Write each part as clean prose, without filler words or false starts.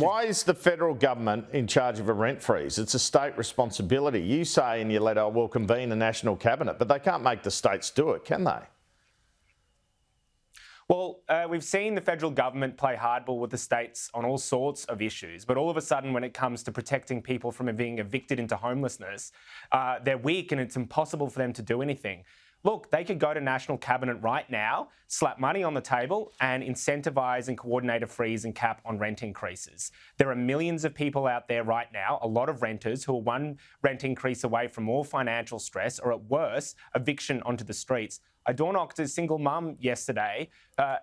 Why is the federal government in charge of a rent freeze? It's a state responsibility. You say in your letter, we'll convene a national cabinet, but they can't make the states do it, can they? Well, we've seen the federal government play hardball with the states on all sorts of issues, but all of a sudden when it comes to protecting people from being evicted into homelessness, they're weak and it's impossible for them to do anything. Look, they could go to National Cabinet right now, slap money on the table and incentivise and coordinate a freeze and cap on rent increases. There are millions of people out there right now, a lot of renters who are one rent increase away from more financial stress or at worst, eviction onto the streets. I door-knocked a single mum yesterday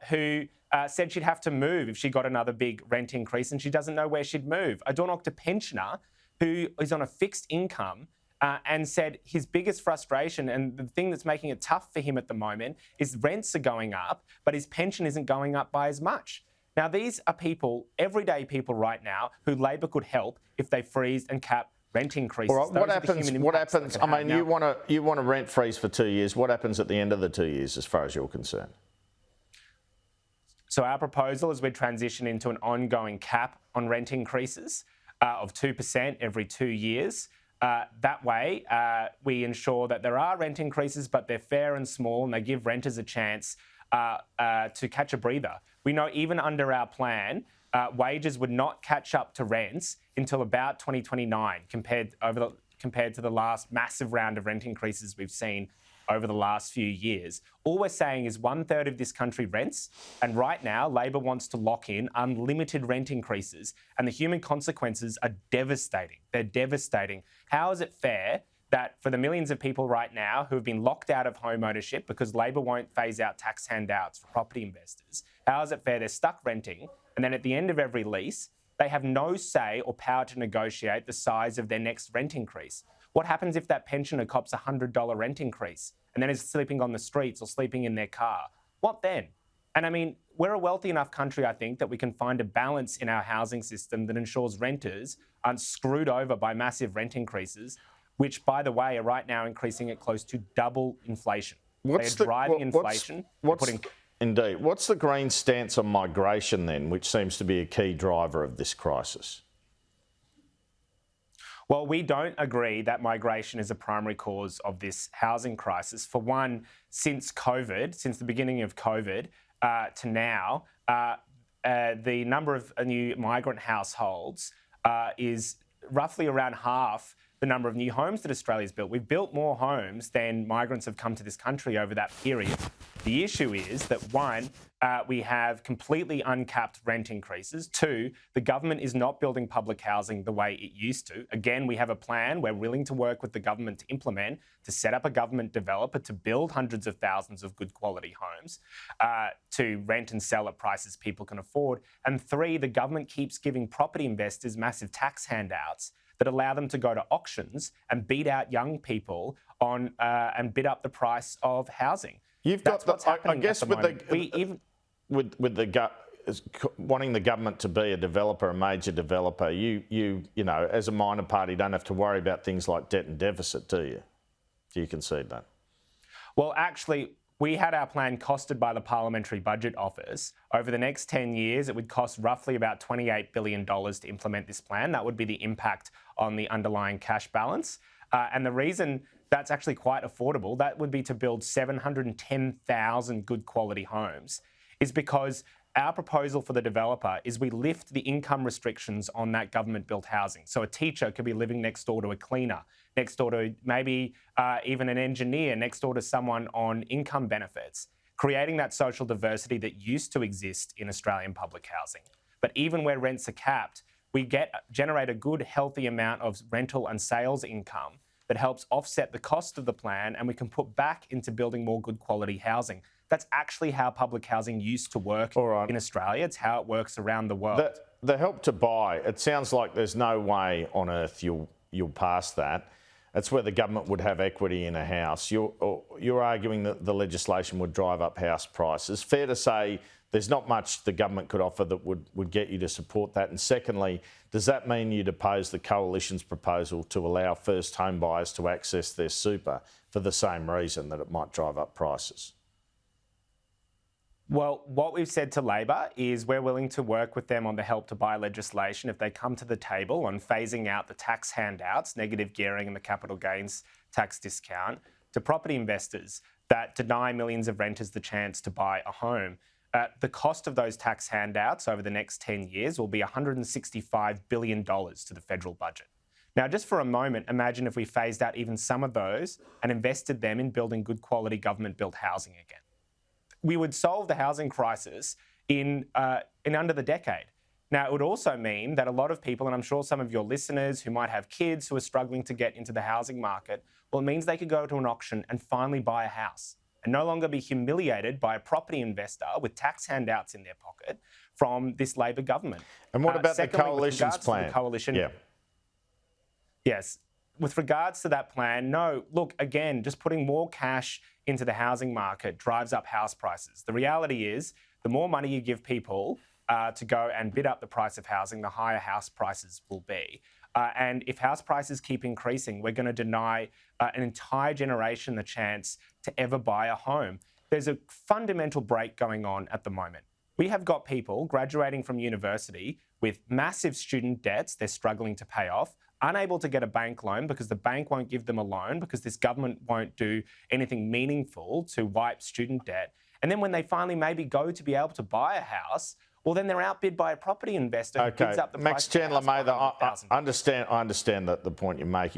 who said she'd have to move if she got another big rent increase and she doesn't know where she'd move. I door-knocked a pensioner who is on a fixed income and said his biggest frustration and the thing that's making it tough for him at the moment is rents are going up, but his pension isn't going up by as much. Now, these are people, everyday people right now, who Labor could help if they freeze and cap rent increases. All right, what happens? I mean, you want a rent freeze for 2 years. What happens at the end of the 2 years as far as you're concerned? So our proposal is we transition into an ongoing cap on rent increases of 2% every 2 years. That way, we ensure that there are rent increases, but they're fair and small and they give renters a chance to catch a breather. We know even under our plan, wages would not catch up to rents until about 2029 compared to the last massive round of rent increases we've seen over the last few years. All we're saying is 1/3 of this country rents, and right now Labor wants to lock in unlimited rent increases, and the human consequences are devastating. They're devastating. How is it fair that for the millions of people right now who have been locked out of home ownership because Labor won't phase out tax handouts for property investors, how is it fair they're stuck renting, and then at the end of every lease, they have no say or power to negotiate the size of their next rent increase? What happens if that pensioner cops a $100 rent increase and then is sleeping on the streets or sleeping in their car? What then? And I mean, we're a wealthy enough country, I think, that we can find a balance in our housing system that ensures renters aren't screwed over by massive rent increases, which, by the way, are right now increasing at close to double inflation. They're driving inflation. Indeed. What's the Greens' stance on migration then, which seems to be a key driver of this crisis? Well, we don't agree that migration is a primary cause of this housing crisis. For one, since the beginning of COVID to now, the number of new migrant households is roughly around half the number of new homes that Australia's built. We've built more homes than migrants have come to this country over that period. The issue is that, one, we have completely uncapped rent increases. Two, the government is not building public housing the way it used to. Again, we have a plan we're willing to work with the government to implement, to set up a government developer to build hundreds of thousands of good quality homes, to rent and sell at prices people can afford. And three, the government keeps giving property investors massive tax handouts that allow them to go to auctions and beat out young people on and bid up the price of housing. You've That's got what's happening I guess at the with wanting the government to be a developer, a major developer, you know, as a minor party, don't have to worry about things like debt and deficit, do you? Do you concede that? Well, actually, we had our plan costed by the Parliamentary Budget Office. Over the next 10 years, it would cost roughly about $28 billion to implement this plan. That would be the impact on the underlying cash balance. And the reason that's actually quite affordable, that would be to build 710,000 good quality homes, is because our proposal for the developer is we lift the income restrictions on that government-built housing. So a teacher could be living next door to a cleaner, next door to maybe even an engineer, next door to someone on income benefits, creating that social diversity that used to exist in Australian public housing. But even where rents are capped, we generate a good, healthy amount of rental and sales income that helps offset the cost of the plan, and we can put back into building more good quality housing. That's actually how public housing used to work in Australia. It's how it works around the world. The help to buy, it sounds like there's no way on earth you'll pass that. That's where the government would have equity in a house. You're arguing that the legislation would drive up house prices. Fair to say there's not much the government could offer that would get you to support that. And secondly, does that mean you'd oppose the Coalition's proposal to allow first home buyers to access their super for the same reason, that it might drive up prices? Well, what we've said to Labor is we're willing to work with them on the Help to Buy legislation if they come to the table on phasing out the tax handouts, negative gearing and the capital gains tax discount to property investors that deny millions of renters the chance to buy a home. The cost of those tax handouts over the next 10 years will be $165 billion to the federal budget. Now, just for a moment, imagine if we phased out even some of those and invested them in building good quality government-built housing again. We would solve the housing crisis in under the decade. Now, it would also mean that a lot of people, and I'm sure some of your listeners who might have kids who are struggling to get into the housing market, well, it means they could go to an auction and finally buy a house and no longer be humiliated by a property investor with tax handouts in their pocket from this Labor government. And what about secondly, the coalition's plan? The coalition, yeah. Yes. With regards to that plan, no, look, again, just putting more cash into the housing market drives up house prices. The reality is the more money you give people to go and bid up the price of housing, the higher house prices will be. And if house prices keep increasing, we're going to deny an entire generation the chance to ever buy a home. There's a fundamental break going on at the moment. We have got people graduating from university with massive student debts they're struggling to pay off, unable to get a bank loan because the bank won't give them a loan because this government won't do anything meaningful to wipe student debt. And then when they finally maybe go to be able to buy a house, well, then they're outbid by a property investor who bids up the price. Max Chandler-Mather, I understand the point you're making.